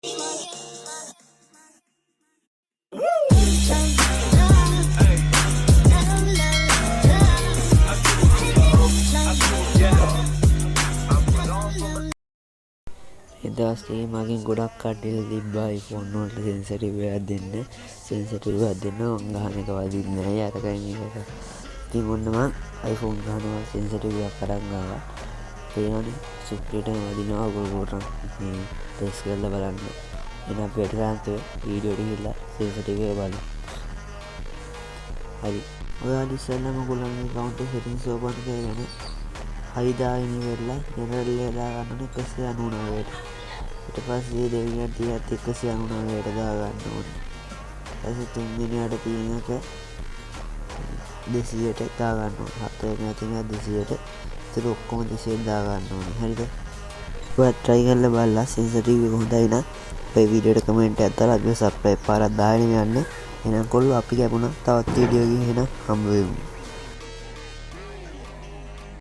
එදවස්සේ මගෙන් ගොඩක් කට්ටියට තිබ්බා iPhone වලට සෙන්සිටිව් එකක් දෙන්න. සෙන්සිටිව් එකක් දෙන්න මං ගහන එක වදින්නේ නැහැ අරකයි මේක. ඉතින් ඔන්න මං iPhone ගහනවා සෙන්සිටිව් එකක් අරන් ආවා. පේනවනේ සුප්‍රියට වදිනවා ඔයගොල්ලෝ මේ ටෙස්ට් කරලා බලන්න. එහෙනම් අපි වැඩිසාන්ත වීඩියෝ එක ගිහලා සෙන්සිටිව් එක බලමු. හරි. ඔයාලා ඉස්සෙල්ලාම ඔයගොල්ලන්ගේ account එක settings open කරගෙන හයිදාගෙන ඉවරලා ජෙනරල් එක දාගන්න ඕනේ 199ට. ඊට පස්සේ දෙවියන් තියත් 199ට දාගන්න ඕනේ. ඊට තුන්වෙනියට තියෙන එක 200ට දාගන්න ඕනේ. හතරවෙනියට තියෙන 200ට. ඒක ඔක්කොම 200ට දාගන්න ඕනේ. හරිද? ඔයත් try කරලා බලලා sensitive එක හොඳයි නම් ඔය වීඩියෝ එකට කමෙන්ට් එකක් දාලා අපිව subscribe පාරක් දාගෙන යන්න. එහෙනම් කොල්ලෝ අපි කැපුණා තවත් වීඩියෝ එකකින් එහෙනම් හම්බ වෙමු.